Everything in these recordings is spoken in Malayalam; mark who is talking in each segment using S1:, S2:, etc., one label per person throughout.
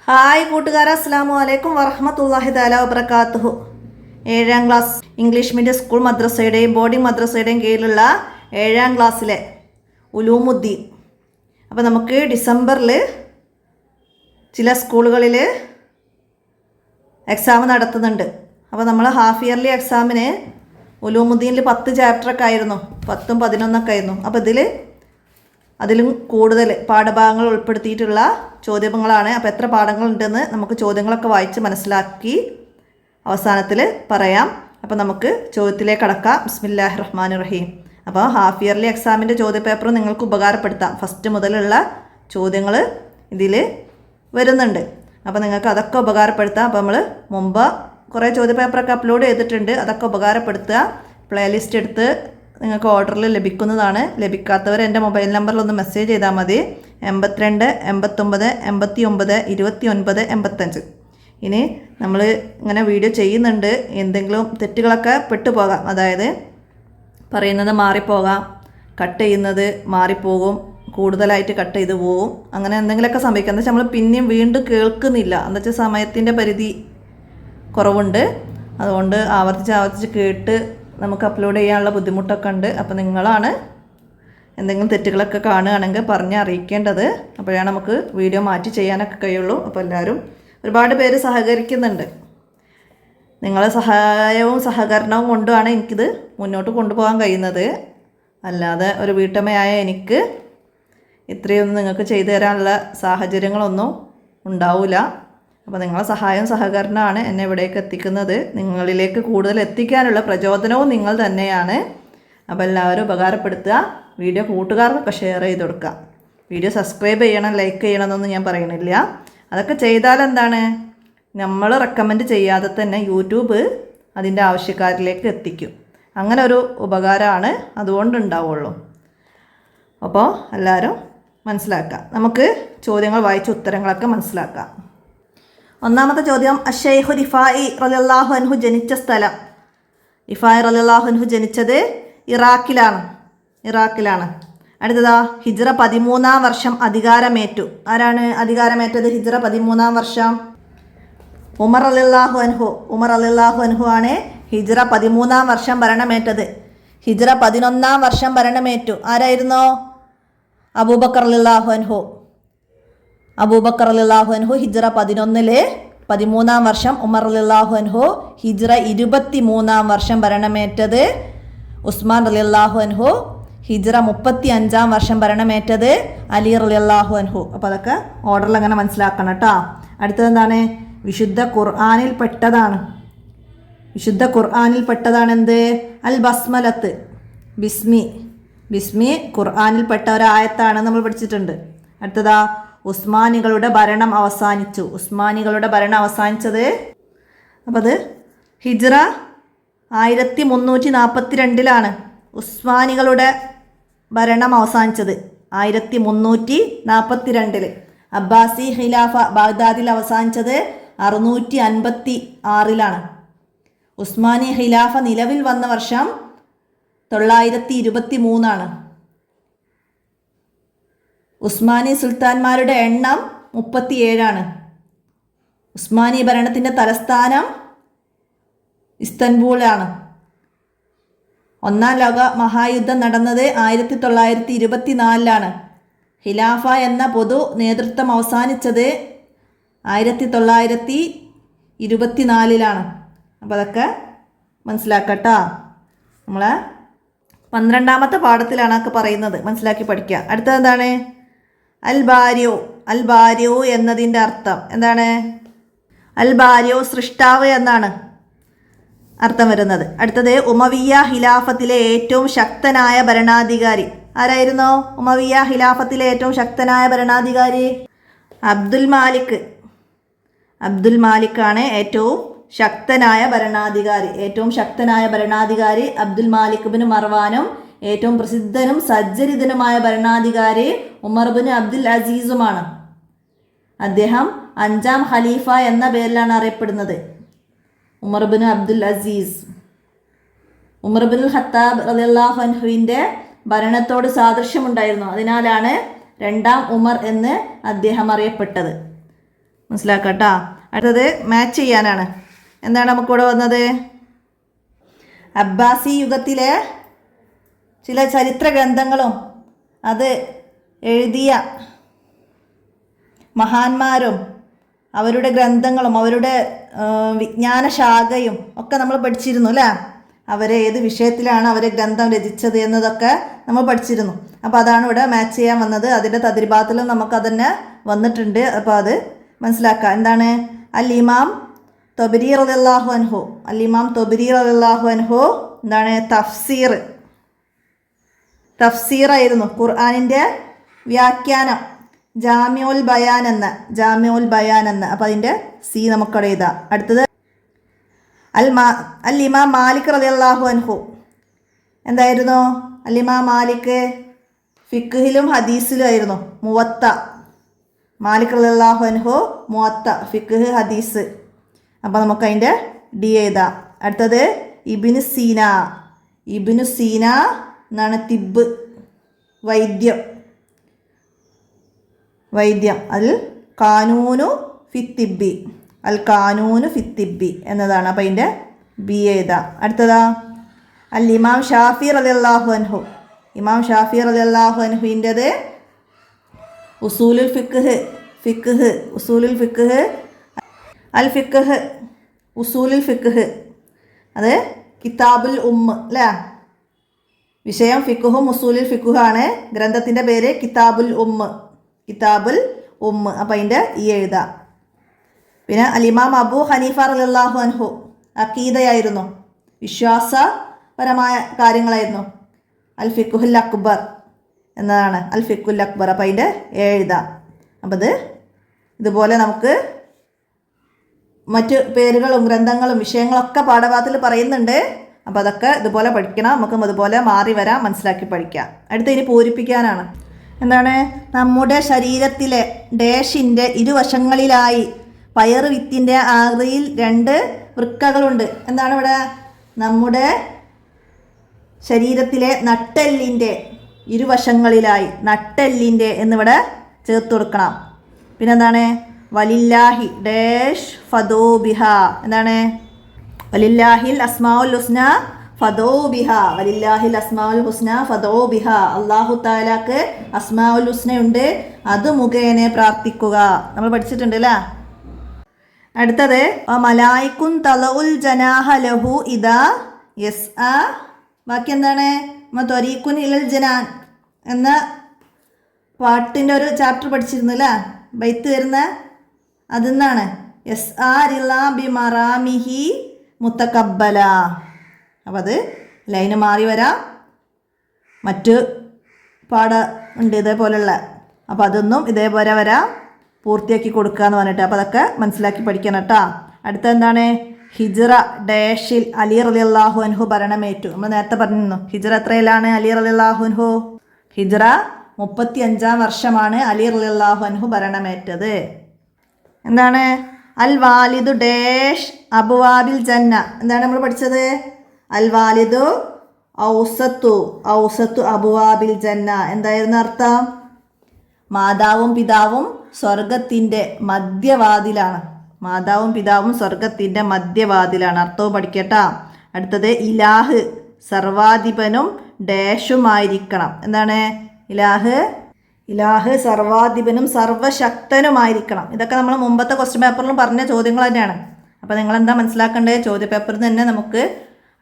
S1: ഹായ് കൂട്ടുകാരെ, അസ്സലാമു അലൈക്കും വറഹ്മത്തുള്ളാഹി തആല വബറകാതുഹു. 7ാം ക്ലാസ് ഇംഗ്ലീഷ് മീഡിയം സ്കൂൾ മദ്രസയുടെയും ബോർഡിംഗ് മദ്രസയുടെയും കീഴിലുള്ള 7ാം ക്ലാസ്സിലെ ഉലൂമുദ്ദീൻ. അപ്പോൾ നമുക്ക് ഡിസംബറിൽ ചില സ്കൂളുകളിൽ എക്സാം നടത്തുന്നുണ്ട്. അപ്പോൾ നമ്മൾ ഹാഫ് ഇയർലി എക്സാമിന് ഉലൂമുദ്ദീനിൽ 10 ചാപ്റ്ററൊക്കെ ആയിരുന്നു, 10ഉം 11ഒക്കെ ആയിരുന്നു. അപ്പോൾ അതിലും കൂടുതൽ പാഠഭാഗങ്ങൾ ഉൾപ്പെടുത്തിയിട്ടുള്ള ചോദ്യങ്ങളാണ്. അപ്പോൾ എത്ര പാഠങ്ങളുണ്ടെന്ന് നമുക്ക് ചോദ്യങ്ങളൊക്കെ വായിച്ച് മനസ്സിലാക്കി അവസാനത്തിൽ പറയാം. അപ്പോൾ നമുക്ക് ചോദ്യത്തിലേക്ക് കടക്കാം. ബിസ്മില്ലാഹിർ റഹ്മാനിർ റഹീം. അപ്പോൾ ഹാഫ് ഇയർലി എക്സാമിൻ്റെ ചോദ്യപേപ്പർ നിങ്ങൾക്ക് ഉപകാരപ്പെടുത്താം. ഫസ്റ്റ് മുതലുള്ള ചോദ്യങ്ങൾ ഇതിൽ വരുന്നുണ്ട്. അപ്പോൾ നിങ്ങൾക്ക് അതൊക്കെ ഉപകാരപ്പെടുത്താം. അപ്പോൾ നമ്മൾ മുമ്പ് കുറേ ചോദ്യപേപ്പറൊക്കെ അപ്ലോഡ് ചെയ്തിട്ടുണ്ട്. അതൊക്കെ ഉപകാരപ്പെടുത്തുക. പ്ലേലിസ്റ്റ് എടുത്ത് നിങ്ങൾക്ക് ഓർഡറിൽ ലഭിക്കുന്നതാണ്. ലഭിക്കാത്തവർ എൻ്റെ മൊബൈൽ നമ്പറിലൊന്ന് മെസ്സേജ് ചെയ്താൽ മതി. 82 89 89 29 85. ഇനി നമ്മൾ ഇങ്ങനെ വീഡിയോ ചെയ്യുന്നുണ്ട്. എന്തെങ്കിലും തെറ്റുകളൊക്കെ പെട്ടുപോകാം. അതായത് പറയുന്നത് മാറിപ്പോകാം, കട്ട് ചെയ്യുന്നത് മാറിപ്പോകും, കൂടുതലായിട്ട് കട്ട് ചെയ്ത് പോകും. അങ്ങനെ എന്തെങ്കിലുമൊക്കെ സംഭവിക്കാം. എന്താ വെച്ചാൽ നമ്മൾ പിന്നെയും വീണ്ടും കേൾക്കുന്നില്ല. എന്താ വെച്ചാൽ സമയത്തിൻ്റെ പരിധി കുറവുണ്ട്. അതുകൊണ്ട് ആവർത്തിച്ച് കേട്ട് നമുക്ക് അപ്ലോഡ് ചെയ്യാനുള്ള ബുദ്ധിമുട്ടൊക്കെ ഉണ്ട്. അപ്പോൾ നിങ്ങളാണ് എന്തെങ്കിലും തെറ്റുകളൊക്കെ കാണുകയാണെങ്കിൽ പറഞ്ഞ് അറിയിക്കേണ്ടത്. അപ്പോഴാണ് നമുക്ക് വീഡിയോ മാറ്റി ചെയ്യാനൊക്കെ കഴിയുള്ളൂ. അപ്പോൾ എല്ലാവരും ഒരുപാട് പേര് സഹകരിക്കുന്നുണ്ട്. നിങ്ങളെ സഹായവും സഹകരണവും കൊണ്ടാണ് എനിക്കിത് മുന്നോട്ട് കൊണ്ടുപോകാൻ കഴിയുന്നത്. അല്ലാതെ ഒരു വീട്ടമ്മയായ എനിക്ക് ഇത്രയൊന്നും നിങ്ങൾക്ക് ചെയ്തു തരാനുള്ള സാഹചര്യങ്ങളൊന്നും ഉണ്ടാവില്ല. അപ്പോൾ നിങ്ങളെ സഹായവും സഹകരണമാണ് എന്നെ ഇവിടേക്ക് എത്തിക്കുന്നത്. നിങ്ങളിലേക്ക് കൂടുതൽ എത്തിക്കാനുള്ള പ്രചോദനവും നിങ്ങൾ തന്നെയാണ്. അപ്പോൾ എല്ലാവരും ഉപകാരപ്പെടുത്തുക. വീഡിയോ കൂട്ടുകാർക്കൊക്കെ ഷെയർ ചെയ്ത് കൊടുക്കുക. വീഡിയോ സബ്സ്ക്രൈബ് ചെയ്യണം, ലൈക്ക് ചെയ്യണമെന്നൊന്നും ഞാൻ പറയണില്ല. അതൊക്കെ ചെയ്താൽ എന്താണ്, നമ്മൾ റെക്കമെൻഡ് ചെയ്യാതെ തന്നെ യൂട്യൂബ് അതിൻ്റെ ആവശ്യക്കാരിലേക്ക് എത്തിക്കും. അങ്ങനെ ഒരു ഉപകാരമാണ് അതുകൊണ്ടുണ്ടാവുള്ളൂ. അപ്പോൾ എല്ലാവരും മനസ്സിലാക്കുക. നമുക്ക് ചോദ്യങ്ങൾ വായിച്ച ഉത്തരങ്ങളൊക്കെ മനസ്സിലാക്കാം. ഒന്നാമത്തെ ചോദ്യം, അഷൈഖു റിഫായി റളിയല്ലാഹു അൻഹു ജനിച്ച സ്ഥലം. റിഫായി റളിയല്ലാഹു അൻഹു ജനിച്ചത് ഇറാഖിലാണ്. അടുത്തതാ, ഹിജ്റ 13-ാം വർഷം അധികാരമേറ്റു. ആരാണ് അധികാരമേറ്റത് ഹിജ്റ 13-ാം വർഷം? ഉമർ റളിയല്ലാഹു അൻഹു ആണ് ഹിജ്റ 13-ാം വർഷം ഭരണമേറ്റത്. ഹിജ്റ 11-ാം വർഷം ഭരണമേറ്റു. ആരായിരുന്നോ? അബൂബക്കർ റളിയല്ലാഹു അൻഹു ഹിജ്റ 11-ൽ 13-ാം വർഷം. ഉമർ റളിയല്ലാഹു അൻഹു ഹിജ്റ 23-ാം വർഷം ഭരണമേറ്റത്. ഉസ്മാൻ റളിയല്ലാഹു അൻഹു ഹിജ്റ 35-ാം വർഷം ഭരണമേറ്റത്. അലി റളിയല്ലാഹു അൻഹു. അപ്പോൾ അതൊക്കെ ഓർഡറിൽ അങ്ങനെ മനസ്സിലാക്കണം കേട്ടോ. അടുത്തത് എന്താണ്? വിശുദ്ധ ഖുർആനിൽ പെട്ടതാണ് എന്ത്? അൽ ബസ്മലത്ത്, ബിസ്മി ഖുർആനിൽപ്പെട്ട ഒരായത്താണ് നമ്മൾ പഠിച്ചിട്ടുണ്ട്. അടുത്തതാ, ഉസ്മാനികളുടെ ഭരണം അവസാനിച്ചത് അപ്പോൾ അത് ഹിജ്റ 1342-ലാണ് ഉസ്മാനികളുടെ ഭരണം അവസാനിച്ചത്. 1342. അബ്ബാസി ഖിലാഫ ബാഗ്ദാദിൽ അവസാനിച്ചത് 656-ലാണ്. ഉസ്മാനി ഖിലാഫ നിലവിൽ വന്ന വർഷം 923-ആണ്. ഉസ്മാനി സുൽത്താൻമാരുടെ എണ്ണം 37-ആണ്. ഉസ്മാനി ഭരണത്തിൻ്റെ തലസ്ഥാനം ഇസ്തൻബൂളാണ്. ഒന്നാം ലോക മഹായുദ്ധം നടന്നത് 1924-ലാണ്. ഖിലാഫ എന്ന പൊതു നേതൃത്വം അവസാനിച്ചത് 1924-ലാണ്. അപ്പോൾ അതൊക്കെ മനസ്സിലാക്കട്ടോ. നമ്മളെ 12-ാമത്തെ പാഠത്തിലാണ് അതൊക്കെ പറയുന്നത്. മനസ്സിലാക്കി പഠിക്കുക. അടുത്തത് എന്താണ്? അൽ ബാരിയോ എന്നതിൻ്റെ അർത്ഥം എന്താണ്? അൽ ബാരിയോ സൃഷ്ടാവ് എന്നാണ് അർത്ഥം വരുന്നത്. അടുത്തത്, ഉമവിയ്യ ഖിലാഫത്തിലെ ഏറ്റവും ശക്തനായ ഭരണാധികാരി ആരായിരുന്നു? ഉമവിയ്യ ഖിലാഫത്തിലെ ഏറ്റവും ശക്തനായ ഭരണാധികാരി അബ്ദുൽ മാലിക്കാണ് ഏറ്റവും ശക്തനായ ഭരണാധികാരി. അബ്ദുൽ മാലിക് ബിൻ മർവാനും ഏറ്റവും പ്രസിദ്ധനും സജ്ജരിതനുമായ ഭരണാധികാരി ഉമർ ബിൻ അബ്ദുൽ അസീസുമാണ്. അദ്ദേഹം 5ാം ഖലീഫ എന്ന പേരിലാണ് അറിയപ്പെടുന്നത്. Umar bin Abdul Aziz. Umar bin Khattab റളിയല്ലാഹു അൻഹുവിൻ്റെ ഭരണത്തോട് സാദൃശ്യമുണ്ടായിരുന്നു. അതിനാലാണ് 2ാം ഉമർ എന്ന് അദ്ദേഹം അറിയപ്പെട്ടത്. മനസ്സിലാക്കട്ടാ. അടുത്തത് മാച്ച് ചെയ്യാനാണ്. എന്താണ് നമുക്കിവിടെ വന്നത്? അബ്ബാസി യുഗത്തിലെ ചില ചരിത്ര ഗ്രന്ഥങ്ങളും അത് എഴുതിയ മഹാന്മാരും അവരുടെ ഗ്രന്ഥങ്ങളും അവരുടെ വിജ്ഞാന ശാഖയും ഒക്കെ നമ്മൾ പഠിച്ചിരുന്നു അല്ലേ? അവരെ ഏത് വിഷയത്തിലാണ് അവരെ ഗ്രന്ഥം രചിച്ചത് എന്നതൊക്കെ നമ്മൾ പഠിച്ചിരുന്നു. അപ്പോൾ അതാണ് ഇവിടെ മാച്ച് ചെയ്യാൻ വന്നത്. അതിൻ്റെ തദ്രിബാത്തിലും നമുക്കതന്നെ വന്നിട്ടുണ്ട്. അപ്പോൾ അത് മനസ്സിലാക്കുക. എന്താണ്? അൽ ഇമാം തൊബരി റളിയല്ലാഹു അൻഹു, അൽ ഇമാം തൊബരി റളിയല്ലാഹു അൻഹു എന്താണ്? തഫ്സീറായിരുന്നു. ഖുർആനിൻ്റെ വ്യാഖ്യാനം ജാമിഉൽ ബയാൻ എന്ന. അപ്പോൾ അതിൻ്റെ സി നമുക്കവിടെ എഴുതാം. അടുത്തത് അൽ ഇമാം മാലിക് റളിയല്ലാഹു അൻഹു എന്തായിരുന്നു? അൽ ഇമാം മാലിക് ഫിഖ്ഹിലും ഹദീസിലും ആയിരുന്നു. മുവത്ത. മാലിക് റളിയല്ലാഹു അൻഹു മുവത്ത, ഫിഖ്ഹ്, ഹദീസ്. അപ്പോൾ നമുക്ക് അതിൻ്റെ ഡി എഴുതാം. അടുത്തത് ഇബ്നു സീന എന്നാണ്. തിബ്, വൈദ്യം. അൽ കാനൂനു ഫിത്തിബി എന്നതാണ്. അപ്പോൾ അതിൻ്റെ ബി എഴുതാം. അടുത്തതാ അൽ ഇമാം ഷാഫി റളിയല്ലാഹു അൻഹു. ഇമാം ഷാഫി റളിയല്ലാഹു അൻഹുവിൻ്റെത് ഉസൂലുൽ ഫിഖ്ഹ്, ഉസൂലുൽ ഫിഖ്ഹ്. അത് കിതാബുൽ അല്ലേ? വിഷയം ഫിഖ്ഹും ഉസൂലുൽ ഫിഖ്ഹുമാണ്. ഗ്രന്ഥത്തിൻ്റെ പേര് കിതാബുൽ അപ്പോൾ അതിൻ്റെ ഈ എഴുതാം. പിന്നെ അൽ ഇമാം അബൂ ഹനീഫ റളിയല്ലാഹു അൻഹു അഖീദയായിരുന്നു, വിശ്വാസപരമായ കാര്യങ്ങളായിരുന്നു. അൽ ഫിഖ്ഹുൽ അക്ബർ എന്നതാണ്. അൽ ഫിഖ്ഹുൽ അക്ബർ. അപ്പോൾ അതിൻ്റെ എഴുതാം. അപ്പോൾ ഇതുപോലെ നമുക്ക് മറ്റ് പേരുകളും ഗ്രന്ഥങ്ങളും വിഷയങ്ങളൊക്കെ പാഠഭാഗത്തിൽ പറയുന്നുണ്ട്. അപ്പോൾ അതൊക്കെ ഇതുപോലെ പഠിക്കണം. നമുക്കും അതുപോലെ മാറി വരാം, മനസ്സിലാക്കി പഠിക്കാം. അടുത്ത ഇനി പൂരിപ്പിക്കാനാണ്. എന്താണ്? നമ്മുടെ ശരീരത്തിലെ ഡാഷിൻ്റെ ഇരുവശങ്ങളിലായി പയറ് വിത്തിൻ്റെ ആകൃതിയിൽ 2 വൃക്കകളുണ്ട്. എന്താണ് ഇവിടെ? നമ്മുടെ ശരീരത്തിലെ നട്ടെല്ലിൻ്റെ ഇരുവശങ്ങളിലായി, നട്ടെല്ലിൻ്റെ എന്നിവിടെ ചേർത്ത് കൊടുക്കണം. പിന്നെന്താണ്? വലില്ലാഹി ഡാഷ് ഫദോബിഹ. എന്താണ്? വലില്ലാഹിൽ അസ്മാഉൽ ഹുസ്ന ഫദോബിഹ. വലില്ലാഹിൽ അസ്മാഉൽ ഹുസ്ന ഫദോബിഹ. അല്ലാഹു തആലാക്ക് അസ്മാഉൽ ഹുസ്ന ഉണ്ട്, അത് മുഖേന പ്രാർത്ഥിക്കുക. നമ്മൾ പഠിച്ചിട്ടുണ്ട് അല്ലേ? അടുത്തത് മലായിക്കുൻ തലഉൽ ജനാഹ ലഹു ഇദാ യസ്ആ. ബാക്കി എന്താണ്? ത്വരീഖുൻ ഇലൽ ജനാൻ എന്ന പാട്ടിൻ്റെ ഒരു ചാപ്റ്റർ പഠിച്ചിരുന്നു അല്ലേ? ബൈത്ത് വരുന്ന അതിന്നാണ്. യസ്ആ റിളാ ബിമറാമിഹി മുത്തക്കബ്ബല. അപ്പോൾ അത് ലൈന് മാറി വരാം. മറ്റ് പാട ഉണ്ട് ഇതേപോലുള്ള. അപ്പോൾ അതൊന്നും ഇതേപോലെ വരാം, പൂർത്തിയാക്കി കൊടുക്കുക എന്ന് പറഞ്ഞിട്ട്. അപ്പോൾ അതൊക്കെ മനസ്സിലാക്കി പഠിക്കണം കേട്ടോ. അടുത്ത എന്താണ്? ഹിജ്റ ഡാഷിൽ അലി റളിയല്ലാഹു അൻഹു ഭരണമേറ്റു. നമ്മൾ നേരത്തെ പറഞ്ഞിരുന്നു. ഹിജ്റ എത്രയിലാണ് അലി റളിയല്ലാഹു അൻഹു? ഹിജ്റ 35-ാം വർഷമാണ് അലി റളിയല്ലാഹു അൻഹു ഭരണമേറ്റത്. എന്താണ്? അൽ വാലിദു ഡാഷ് അബ്വാബിൽ ജന്ന. എന്താണ് നമ്മൾ പഠിച്ചത്? അൽ വാലിദു ഔസത്തു അബ്വാബിൽ ജന്ന. എന്തായിരുന്നു അർത്ഥം? മാതാവും പിതാവും സ്വർഗത്തിൻ്റെ മധ്യവാതിലാണ്. അർത്ഥവും പഠിക്കട്ടാ. അടുത്തത് ഇലാഹ് സർവാധിപനും ഡാഷുമായിരിക്കണം. എന്താണ്? ഇലാഹ് സർവാധിപനും സർവശക്തനുമായിരിക്കണം. ഇതൊക്കെ നമ്മൾ മുമ്പത്തെ ക്വസ്റ്റ്യൻ പേപ്പറിലും പറഞ്ഞ ചോദ്യങ്ങൾ തന്നെയാണ്. അപ്പോൾ നിങ്ങളെന്താ മനസ്സിലാക്കേണ്ടത്? ചോദ്യപേപ്പറിൽ തന്നെ നമുക്ക്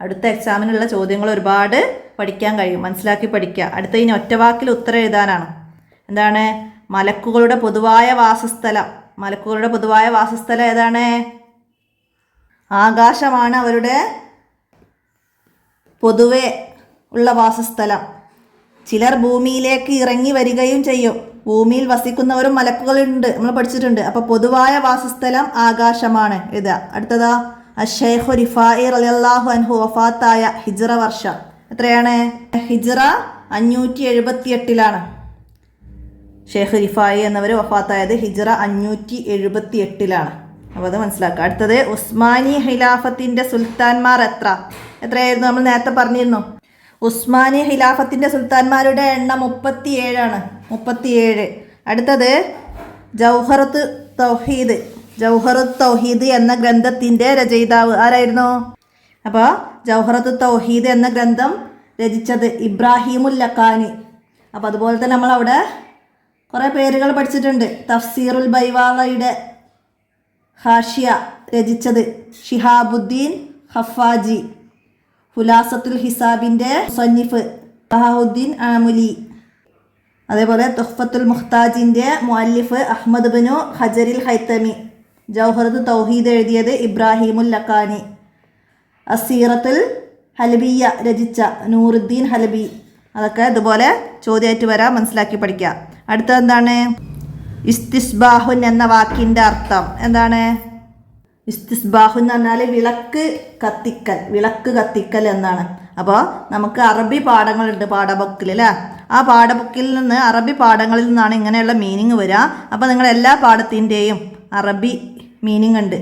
S1: അടുത്ത എക്സാമിനുള്ള ചോദ്യങ്ങൾ ഒരുപാട് പഠിക്കാൻ കഴിയും. മനസ്സിലാക്കി പഠിക്കുക. അടുത്ത ഇനി ഒറ്റവാക്കിൽ ഉത്തരം എഴുതാനാണ്. എന്താണ്? മലക്കുകളുടെ പൊതുവായ വാസസ്ഥലം ഏതാണ്? ആകാശമാണ് അവരുടെ പൊതുവെ ഉള്ള വാസസ്ഥലം. ചിലർ ഭൂമിയിലേക്ക് ഇറങ്ങി വരികയും ചെയ്യും. ഭൂമിയിൽ വസിക്കുന്നവരും മലക്കുകളുണ്ട്, നമ്മൾ പഠിച്ചിട്ടുണ്ട്. അപ്പോൾ പൊതുവായ വാസസ്ഥലം ആകാശമാണ്. എഴുതുക. അടുത്തതാ അശ്ശൈഖു റിഫാഇ റളിയല്ലാഹു അൻഹു വഫാത്തായ ഹിജ്റ വർഷം എത്രയാണ്? ഹിജ്റ 578-ലാണ്. ഷെയ്ഖ് റിഫായി എന്നവർ വഫാത്തായത് ഹിജ്റ 578-ലാണ്. അപ്പോൾ അത് മനസ്സിലാക്കുക. അടുത്തത് ഉസ്മാനി ഖിലാഫത്തിൻ്റെ സുൽത്താൻമാർ എത്രയായിരുന്നു? നമ്മൾ നേരത്തെ പറഞ്ഞിരുന്നു. ഉസ്മാനി ഖിലാഫത്തിൻ്റെ സുൽത്താൻമാരുടെ എണ്ണം 37 ആണ്. 37. അടുത്തത് ജൗഹറത്ത് തൗഹീദ് ജൗഹറുത്ത് തൗഹീദ് എന്ന ഗ്രന്ഥത്തിൻ്റെ രചയിതാവ് ആരായിരുന്നു? അപ്പോൾ ജൗഹറത്ത് തൗഹീദ് എന്ന ഗ്രന്ഥം രചിച്ചത് ഇബ്രാഹിമുൽ ലഖാനി. അപ്പോൾ അതുപോലെ തന്നെ നമ്മളവിടെ കുറേ പേരുകൾ പഠിച്ചിട്ടുണ്ട്. തഫ്സീറുൽ ബൈവാളയുടെ ഹാഷിയ രചിച്ചത് ഷിഹാബുദ്ദീൻ ഖഫാജി. ഹുലാസത്തുൽ ഹിസാബിൻ്റെ മുസന്നിഫ് ബഹാഉദ്ദീൻ ആമുലി. അതേപോലെ തുഹ്ഫത്തുൽ മുഹ്താജിൻ്റെ മുഅല്ലിഫ് അഹ്മദ് ബിനു ഹജറിൽ ഹൈത്തമി. ജൗഹറത്ത് തൗഹീദ് എഴുതിയത് ഇബ്രാഹിമുൽ ലഖാനി. അസീറത്തുൽ ഹലബിയ രചിച്ച നൂറുദ്ദീൻ ഹലബി. അതൊക്കെ ഇതുപോലെ ചോദ്യമായിട്ട് വരാം, മനസ്സിലാക്കി പഠിക്കുക. അടുത്തത് എന്താണ്? ഇസ്തിസ്ബാഹുൻ എന്ന വാക്കിൻ്റെ അർത്ഥം എന്താണ്? ഇസ്തിസ്ബാഹുൻ എന്ന് പറഞ്ഞാൽ വിളക്ക് കത്തിക്കൽ എന്നാണ്. അപ്പോൾ നമുക്ക് അറബി പാഠങ്ങളുണ്ട് പാഠബുക്കിൽ അല്ലേ. ആ പാഠബുക്കിൽ നിന്ന് അറബി പാഠങ്ങളിൽ നിന്നാണ് ഇങ്ങനെയുള്ള മീനിങ് വരിക. അപ്പോൾ നിങ്ങൾ എല്ലാ പാഠത്തിൻ്റെയും അറബി മീനിങ് ഉണ്ട്.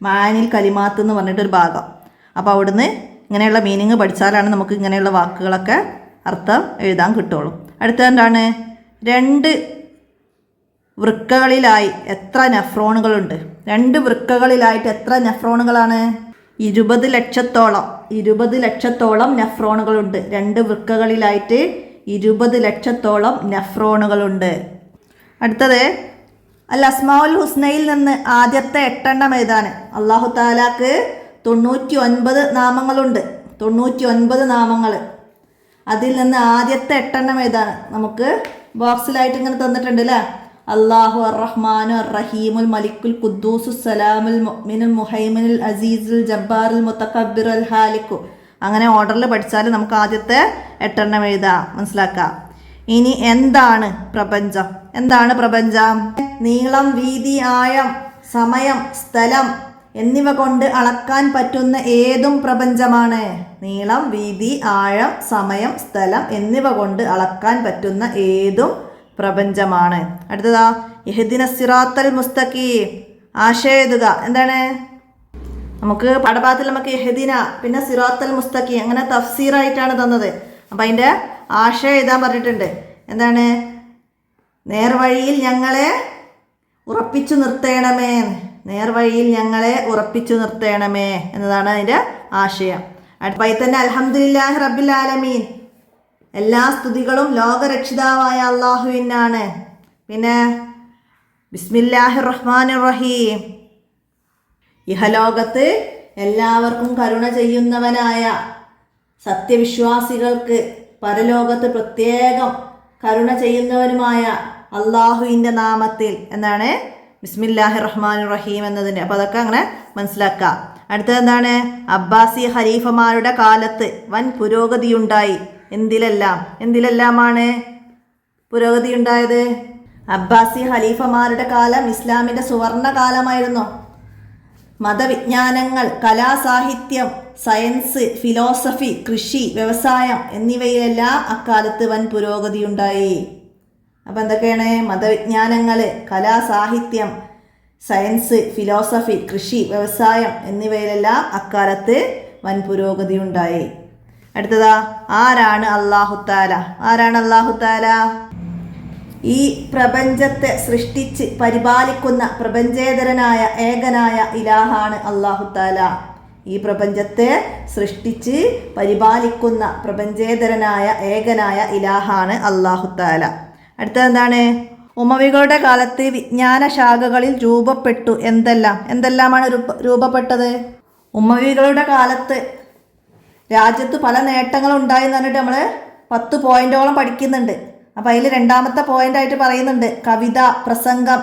S1: മാനിൽ കലിമാത്ത് എന്ന് പറഞ്ഞിട്ടൊരു ഭാഗം. അപ്പോൾ അവിടുന്ന് ഇങ്ങനെയുള്ള മീനിങ് പഠിച്ചാലാണ് നമുക്ക് ഇങ്ങനെയുള്ള വാക്കുകളൊക്കെ അർത്ഥം എഴുതാൻ കിട്ടുള്ളൂ. അടുത്തത് എന്താണ്? 2 വൃക്കകളിലായി എത്ര നെഫ്രോണുകളുണ്ട്? 2 വൃക്കകളിലായിട്ട് എത്ര നെഫ്രോണുകളാണ്? 20 ലക്ഷത്തോളം നെഫ്രോണുകളുണ്ട്. 2 വൃക്കകളിലായിട്ട് 20 ലക്ഷത്തോളം നെഫ്രോണുകളുണ്ട്. അടുത്തത് അൽ അസ്മാഉൽ ഹുസ്നയിൽ നിന്ന് ആദ്യത്തെ 8 എണ്ണം ഏതാണ്? അല്ലാഹു തആലാക്ക് 99 നാമങ്ങളുണ്ട്. 99 നാമങ്ങൾ. അതിൽ നിന്ന് ആദ്യത്തെ 8 എണ്ണം ഏതാണ്? നമുക്ക് ബോക്സിലായിട്ട് ഇങ്ങനെ തന്നിട്ടുണ്ട് അല്ലേ. അല്ലാഹു അർ-റഹ്മാനു അർ-റഹീമുൽ മലിക്കുൽ ഖുദ്ദൂസു സലാമുൽ മുഅ്മിനുൽ മുഹൈമിനുൽ അസീസുൽ ജബ്ബാറുൽ മുതകബ്ബിറുൽ ഹാലിക്കു. അങ്ങനെ ഓർഡറിൽ പഠിച്ചാൽ നമുക്ക് ആദ്യത്തെ 8 എണ്ണം എഴുതാം, മനസ്സിലാക്കാം. ഇനി എന്താണ് പ്രപഞ്ചം? എന്താണ് പ്രപഞ്ചം? നീളം, വീതി, ആഴം, സമയം, സ്ഥലം എന്നിവ കൊണ്ട് അളക്കാൻ പറ്റുന്ന ഏതും പ്രപഞ്ചമാണ്. നീളം, വീതി, ആഴം, സമയം, സ്ഥലം എന്നിവ കൊണ്ട് അളക്കാൻ പറ്റുന്ന ഏതും പ്രപഞ്ചമാണ്. അടുത്തതാ ഇഹ്ദിന സിറാത്തൽ മുസ്തഖീം. ആശയം എഴുതുക. എന്താണ്? നമുക്ക് പാഠഭാഗത്തിൽ നമുക്ക് ഇഹ്ദിന പിന്നെ സിറാത്തൽ മുസ്തഖീം അങ്ങനെ തഫ്സീറായിട്ടാണ് തന്നത്. അപ്പം അതിൻ്റെ ആശയം എഴുതാൻ പറഞ്ഞിട്ടുണ്ട്. എന്താണ്? നേർവഴിയിൽ ഞങ്ങളെ ഉറപ്പിച്ചു നിർത്തേണമേ. നേർവഴിയിൽ ഞങ്ങളെ ഉറപ്പിച്ചു നിർത്തേണമേ എന്നതാണ് അതിൻ്റെ ആശയം. അടുപ്പായി തന്നെ അൽഹംദുലില്ലാഹി റബ്ബിൽ ആലമീൻ. എല്ലാ സ്തുതികളും ലോകരക്ഷിതാവായ അള്ളാഹുവിനാണ്. പിന്നെ ബിസ്മില്ലാഹിർ റഹ്മാനിർ റഹീം. ഇഹലോകത്ത് എല്ലാവർക്കും കരുണ ചെയ്യുന്നവനായ സത്യവിശ്വാസികൾക്ക് പരലോകത്ത് പ്രത്യേകം കരുണ ചെയ്യുന്നവനുമായ അള്ളാഹുവിൻ്റെ നാമത്തിൽ എന്നാണ് ബിസ്മില്ലാഹിർ റഹ്മാനിർ റഹീം എന്നതിൻ്റെ. അപ്പോൾ അതൊക്കെ അങ്ങനെ മനസ്സിലാക്കുക. അടുത്തത് എന്താണ്? അബ്ബാസി ഖലീഫമാരുടെ കാലത്ത് വൻ പുരോഗതിയുണ്ടായി. എന്തിലെല്ലാമാണ് പുരോഗതി ഉണ്ടായത്? അബ്ബാസി ഖലീഫമാരുടെ കാലം ഇസ്ലാമിൻ്റെ സുവർണ കാലമായിരുന്നു. മതവിജ്ഞാനങ്ങൾ, കലാസാഹിത്യം, സയൻസ്, ഫിലോസഫി, കൃഷി, വ്യവസായം എന്നിവയിലെല്ലാം അക്കാലത്ത് വൻ പുരോഗതിയുണ്ടായി. അപ്പം എന്തൊക്കെയാണ്? മതവിജ്ഞാനങ്ങൾ, കലാസാഹിത്യം, സയൻസ്, ഫിലോസഫി, കൃഷി, വ്യവസായം എന്നിവയിലെല്ലാം അക്കാലത്ത് വൻ പുരോഗതിയുണ്ടായി. അടുത്തതാ ആരാണ് അല്ലാഹു തആല? ആരാണ് അല്ലാഹു തആല? ഈ പ്രപഞ്ചത്തെ സൃഷ്ടിച്ച് പരിപാലിക്കുന്ന പ്രപഞ്ചേതരനായ ഏകനായ ഇലാഹാണ് അല്ലാഹു തആല. ഈ പ്രപഞ്ചത്തെ സൃഷ്ടിച്ച് പരിപാലിക്കുന്ന പ്രപഞ്ചേതരനായ ഏകനായ ഇലാഹാണ് അല്ലാഹു തആല. അടുത്തത് എന്താണ്? ഉമവികളുടെ കാലത്ത് വിജ്ഞാന ശാഖകളിൽ രൂപപ്പെട്ടു എന്തെല്ലാമാണ് രൂപപ്പെട്ടത്? ഉമവികളുടെ കാലത്ത് രാജ്യത്ത് പല നേട്ടങ്ങളും ഉണ്ടായെന്ന് പറഞ്ഞിട്ട് നമ്മൾ 10 പോയിന്റോളം പഠിക്കുന്നുണ്ട്. അപ്പോൾ അതിൽ 2ാമത്തെ പോയിന്റായിട്ട് പറയുന്നുണ്ട് കവിത, പ്രസംഗം,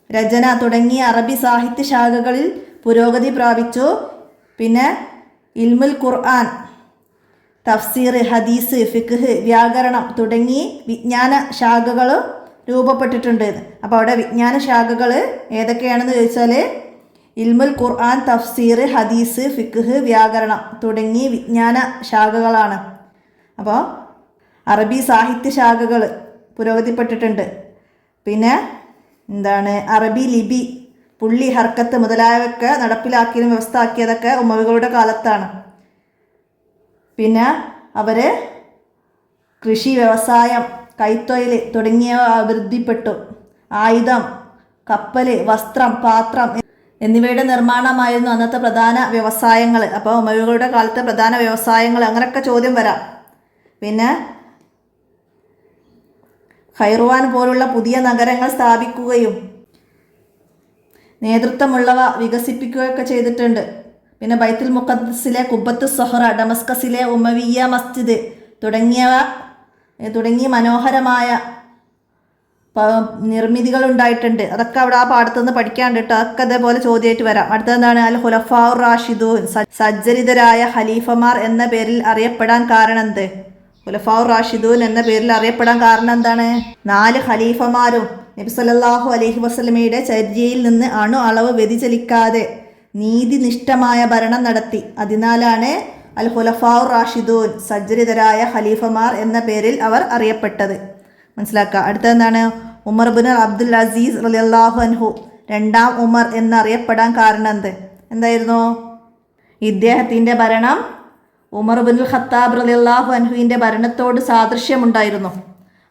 S1: രചന തുടങ്ങി അറബി സാഹിത്യ ശാഖകളിൽ പുരോഗതി പ്രാപിച്ചു. പിന്നെ ഇൽമുൽ ഖുർആൻ, തഫ്സീർ, ഹദീസ്, ഫിഖ്ഹ്, വ്യാകരണം തുടങ്ങി വിജ്ഞാന ശാഖകൾ രൂപപ്പെട്ടിട്ടുണ്ട്. അപ്പോൾ അവിടെ വിജ്ഞാന ശാഖകൾ ഏതൊക്കെയാണെന്ന് ചോദിച്ചാൽ ഇൽമുൽ ഖുർആൻ, തഫ്സീർ, ഹദീസ്, ഫിഖ്ഹ്, വ്യാകരണം തുടങ്ങി വിജ്ഞാന ശാഖകളാണ്. അപ്പോൾ അറബി സാഹിത്യ ശാഖകൾ പുരോഗതിപ്പെട്ടിട്ടുണ്ട്. പിന്നെ എന്താണ്? അറബി ലിപി, പുള്ളി, ഹർക്കത്ത് മുതലായവയൊക്കെ നടപ്പിലാക്കിയതും വ്യവസ്ഥയാക്കിയതൊക്കെ ഉമവികളുടെ കാലത്താണ്. പിന്നെ അവർ കൃഷി, വ്യവസായം, കൈത്തൊഴിൽ തുടങ്ങിയവ അഭിവൃദ്ധിപ്പെട്ടു. ആയുധം, കപ്പൽ, വസ്ത്രം, പാത്രം എന്നിവയുടെ നിർമ്മാണമായിരുന്നു അന്നത്തെ പ്രധാന വ്യവസായങ്ങൾ. അപ്പോൾ ഉമവികളുടെ കാലത്തെ പ്രധാന വ്യവസായങ്ങൾ അങ്ങനെയൊക്കെ ചോദ്യം വരാം. പിന്നെ ഖൈറുവാൻ പോലുള്ള പുതിയ നഗരങ്ങൾ സ്ഥാപിക്കുകയും നേതൃത്വമുള്ളവ വികസിപ്പിക്കുകയൊക്കെ ചെയ്തിട്ടുണ്ട്. പിന്നെ ബൈത്തുൽ മുഖദ്സിലെ കുബ്ബത്ത് സൊഹ്റ, ഡമസ്കസിലെ ഉമവിയ്യ മസ്ജിദ് തുടങ്ങിയ മനോഹരമായ നിർമ്മിതികൾ ഉണ്ടായിട്ടുണ്ട്. അതൊക്കെ അവിടെ ആ പാടത്തുനിന്ന് പഠിക്കാണ്ട് കേട്ടോ. അതൊക്കെ അതേപോലെ ചോദ്യമായിട്ട് വരാം. അടുത്തതെന്താണ്? അൽ ഖുലഫാഉർ റാഷിദൂൻ, സജ്ജരിതരായ ഖലീഫമാർ എന്ന പേരിൽ അറിയപ്പെടാൻ കാരണം എന്ത്? ഖുലഫാഉർ റാഷിദൂൻ എന്ന പേരിൽ അറിയപ്പെടാൻ കാരണം എന്താണ്? 4 ഖലീഫമാരും നബി സല്ലല്ലാഹു അലൈഹി വസല്ലമയുടെ ചര്യയിൽ നിന്ന് അളവ് വ്യതിചലിക്കാതെ നീതിനിഷ്ഠമായ ഭരണം നടത്തി. അതിനാലാണ് അൽ ഖുലഫാഉർ റാഷിദൂൻ, സജ്ജരിതരായ ഖലീഫമാർ എന്ന പേരിൽ അവർ അറിയപ്പെട്ടത്. മനസ്സിലാക്കുക. അടുത്തതെന്താണ്? ഉമർ ബിൻ അബ്ദുൽ അസീസ് റളിയല്ലാഹു അൻഹു, 2ാം ഉമർ എന്നറിയപ്പെടാൻ കാരണം എന്തായിരുന്നു? ഇദ്ദേഹത്തിൻ്റെ ഭരണം ഉമർ ബിൻ ഖത്താബ് റളിയല്ലാഹു അൻഹുവിൻ്റെ ഭരണത്തോട് സാദൃശ്യമുണ്ടായിരുന്നു.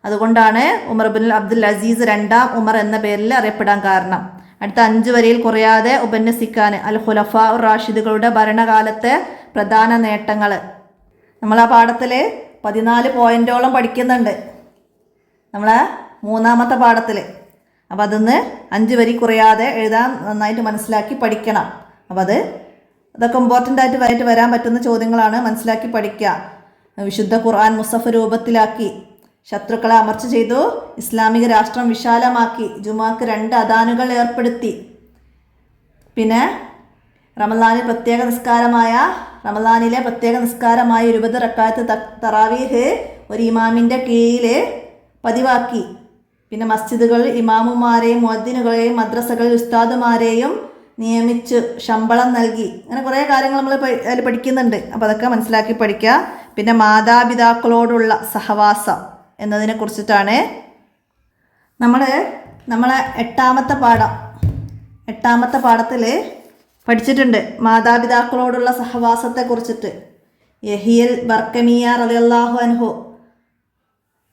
S1: അതുകൊണ്ടാണ് ഉമർ ബിൻ അബ്ദുൽ അസീസ് 2ാം ഉമർ എന്ന പേരിൽ അറിയപ്പെടാൻ കാരണം. അടുത്ത 5 വരിയിൽ കുറയാതെ ഉപന്യസിക്കാൻ അൽ ഖുലഫാഉർ റാഷിദുകളുടെ ഭരണകാലത്തെ പ്രധാന നേട്ടങ്ങൾ. നമ്മൾ ആ പാഠത്തിൽ 14 പോയിന്റോളം പഠിക്കുന്നുണ്ട് നമ്മളെ 3ാമത്തെ പാഠത്തിൽ. അപ്പോൾ അതിന്ന് 5 വരി കുറയാതെ എഴുതാൻ നന്നായിട്ട് മനസ്സിലാക്കി പഠിക്കണം. അപ്പോൾ അതൊക്കെ ഇമ്പോർട്ടൻ്റ് ആയിട്ട് വരാൻ പറ്റുന്ന ചോദ്യങ്ങളാണ്. മനസ്സിലാക്കി പഠിക്കുക. വിശുദ്ധ ഖുർആൻ മുസഫ് രൂപത്തിലാക്കി, ശത്രുക്കളെ അമർച്ച ചെയ്തു, ഇസ്ലാമിക രാഷ്ട്രം വിശാലമാക്കി, ജുമാക്ക് 2 അദാനുകൾ ഏർപ്പെടുത്തി. പിന്നെ റമളാനിലെ പ്രത്യേക നിസ്കാരമായ 20 റക്അത്ത് തറാവീഹ് ഒരു ഇമാമിൻ്റെ കീഴിൽ പതിവാക്കി. പിന്നെ മസ്ജിദുകളിൽ ഇമാമുമാരെയും മുഅദ്ദിനുകളെയും മദ്രസകളിൽ ഉസ്താദുമാരെയും നിയമിച്ച് ശമ്പളം നൽകി. അങ്ങനെ കുറേ കാര്യങ്ങൾ നമ്മൾ അതിൽ പഠിക്കുന്നുണ്ട്. അപ്പോൾ അതൊക്കെ മനസ്സിലാക്കി പഠിക്കുക. പിന്നെ മാതാപിതാക്കളോടുള്ള സഹവാസം എന്നതിനെ കുറിച്ചിട്ടാണ് നമ്മളെ 8ാമത്തെ പാഠത്തിൽ പഠിച്ചിട്ടുണ്ട്. മാതാപിതാക്കളോടുള്ള സഹവാസത്തെ കുറിച്ചിട്ട് യഹിയൽ ബർക്കമിയ റളിയല്ലാഹു അൻഹു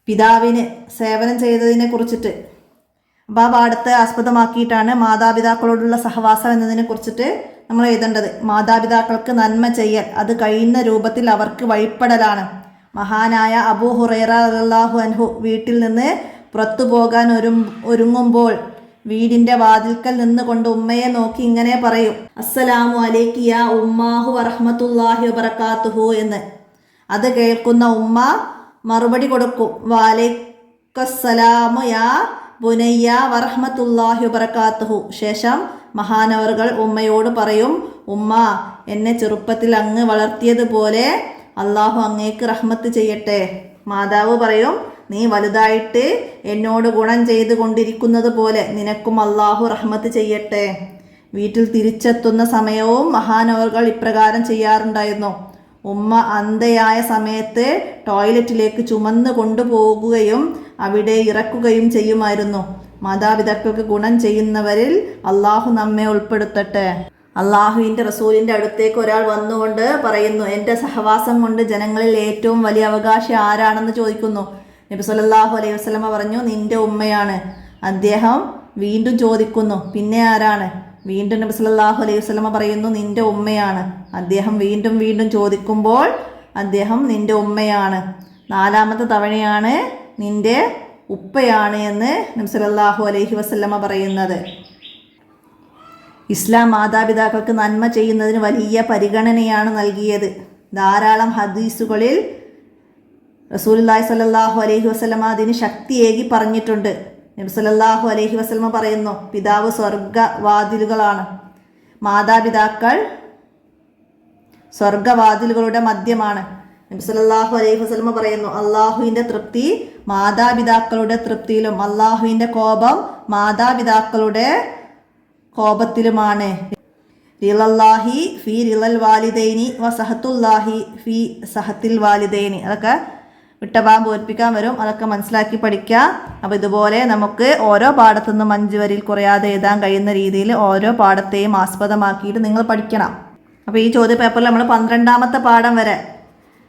S1: പിതാവിന് സേവനം ചെയ്തതിനെ കുറിച്ചിട്ട്. അപ്പോൾ ആ പാഠത്തെ ആസ്പദമാക്കിയിട്ടാണ് മാതാപിതാക്കളോടുള്ള സഹവാസം എന്നതിനെ കുറിച്ചിട്ട് നമ്മൾ എഴുതേണ്ടത്. മാതാപിതാക്കൾക്ക് നന്മ ചെയ്യൽ, അത് കഴിയുന്ന രൂപത്തിൽ അവർക്ക് വഴിപ്പെടലാണ്. മഹാനായ അബൂ ഹുറൈറ റളിയല്ലാഹു അൻഹു വീട്ടിൽ നിന്ന് പുറത്തു പോകാൻ ഒരുങ്ങുമ്പോൾ വീടിൻ്റെ വാതിൽക്കൽ നിന്നുകൊണ്ട് ഉമ്മയെ നോക്കി ഇങ്ങനെ പറയും: അസ്സലാമു അലൈക്കി യാ ഉമ്മാഹു വറഹ്മത്തുള്ളാഹി വബറകാതുഹു എന്ന്. അത് കേൾക്കുന്ന ഉമ്മ മറുപടി കൊടുക്കും: വഅലൈക്കസ്സലാമു യാ ബുനയ്യ വറഹ്മത്തുള്ളാഹി വബറകാതുഹു. ശേഷം മഹാനവറുകൾ ഉമ്മയോട് പറയും: ഉമ്മ, എന്നെ ചെറുപ്പത്തിൽ അങ്ങ് വളർത്തിയതുപോലെ അള്ളാഹു അങ്ങേക്ക് റഹ്മത്ത് ചെയ്യട്ടെ. മാതാവ് പറയും: നീ വലുതായിട്ട് എന്നോട് ഗുണം ചെയ്തു കൊണ്ടിരിക്കുന്നത് പോലെ നിനക്കും അള്ളാഹു റഹ്മത്ത് ചെയ്യട്ടെ. വീട്ടിൽ തിരിച്ചെത്തുന്ന സമയവും മഹാനവറുകൾ ഇപ്രകാരം ചെയ്യാറുണ്ടായിരുന്നു. ഉമ്മ അന്ധയായ സമയത്ത് ടോയ്ലറ്റിലേക്ക് ചുമന്ന് കൊണ്ടുപോകുകയും അവിടെ ഇറക്കുകയും ചെയ്യുമായിരുന്നു. മാതാപിതാക്കൾക്ക് ഗുണം ചെയ്യുന്നവരിൽ അള്ളാഹു നമ്മെ ഉൾപ്പെടുത്തട്ടെ. അള്ളാഹുവിൻ്റെ റസൂലിൻ്റെ അടുത്തേക്ക് ഒരാൾ വന്നുകൊണ്ട് പറയുന്നു: എൻ്റെ സഹവാസം കൊണ്ട് ജനങ്ങളിൽ ഏറ്റവും വലിയ അവകാശി ആരാണെന്ന് ചോദിക്കുന്നു. നബി സല്ലല്ലാഹു അലൈഹി വസല്ലമ പറഞ്ഞു: നിൻ്റെ ഉമ്മയാണ്. അദ്ദേഹം വീണ്ടും ചോദിക്കുന്നു: പിന്നെ ആരാണ്? വീണ്ടും നബി സല്ലല്ലാഹു അലൈഹി വസല്ലമ പറയുന്നു: നിൻ്റെ ഉമ്മയാണ്. അദ്ദേഹം വീണ്ടും ചോദിക്കുമ്പോൾ അദ്ദേഹം നിൻ്റെ ഉമ്മയാണ്. 4ാമത്തെ തവണയാണ് നിൻ്റെ ഉപ്പയാണ് എന്ന് നബി സല്ലല്ലാഹു അലൈഹി വസല്ലമ പറയുന്നത്. ഇസ്ലാം മാതാപിതാക്കൾക്ക് നന്മ ചെയ്യുന്നതിന് വലിയ പരിഗണനയാണ് നൽകിയത്. ധാരാളം ഹദീസുകളിൽ റസൂലുള്ളാഹി സ്വല്ലല്ലാഹു അലൈഹി വസല്ലമ അതിന് ശക്തിയേകി പറഞ്ഞിട്ടുണ്ട്. നബി സല്ലല്ലാഹു അലൈഹി വസല്ലമ പറയുന്നു: പിതാവ് സ്വർഗവാതിലുകളാണ്, മാതാപിതാക്കൾ സ്വർഗവാതിലുകളുടെ മധ്യമാണ്. നബി സല്ലല്ലാഹു അലൈഹി വസല്ലമ പറയുന്നു: അള്ളാഹുവിൻ്റെ തൃപ്തി മാതാപിതാക്കളുടെ തൃപ്തിയിലും അള്ളാഹുവിൻ്റെ കോപം മാതാപിതാക്കളുടെ കോപത്തിലുമാണ്. റിളല്ലാഹി ഫി റിളൽ വാലിദൈനി വ സഹത്തുല്ലാഹി ഫി സഹത്തിൽ വാലിദൈനി. അതൊക്കെ വിട്ടഭാഗം പൂരിപ്പിക്കാൻ വരും. അതൊക്കെ മനസ്സിലാക്കി പഠിക്കുക. അപ്പോൾ ഇതുപോലെ നമുക്ക് ഓരോ പാഠത്തു നിന്നും 5 വരിയിൽ കുറയാതെ എഴുതാൻ കഴിയുന്ന രീതിയിൽ ഓരോ പാഠത്തെയും ആസ്പദമാക്കിയിട്ട് നിങ്ങൾ പഠിക്കണം. അപ്പോൾ ഈ ചോദ്യ പേപ്പറിൽ നമ്മൾ 12ാമത്തെ പാഠം വരെ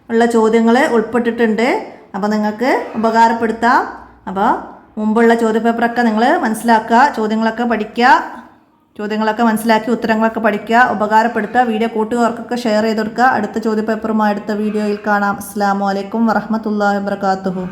S1: ഉള്ള ചോദ്യങ്ങൾ ഉൾപ്പെട്ടിട്ടുണ്ട്. അപ്പോൾ നിങ്ങൾക്ക് ഉപകാരപ്പെടുത്താം. അപ്പോൾ മുമ്പുള്ള ചോദ്യപേപ്പറൊക്കെ നിങ്ങൾ മനസ്സിലാക്കുക, ചോദ്യങ്ങളൊക്കെ മനസ്സിലാക്കി ഉത്തരങ്ങളൊക്കെ പഠിക്കുക, ഉപകാരപ്പെടുത്തുക. വീഡിയോ കൂട്ടുകാർക്കൊക്കെ ഷെയർ ചെയ്ത് കൊടുക്കുക. അടുത്ത ചോദ്യപേപ്പറുമായി അടുത്ത വീഡിയോയിൽ കാണാം. അസ്സലാമു അലൈക്കും വറഹ്മത്തുള്ളാഹി വബറകാതുഹു.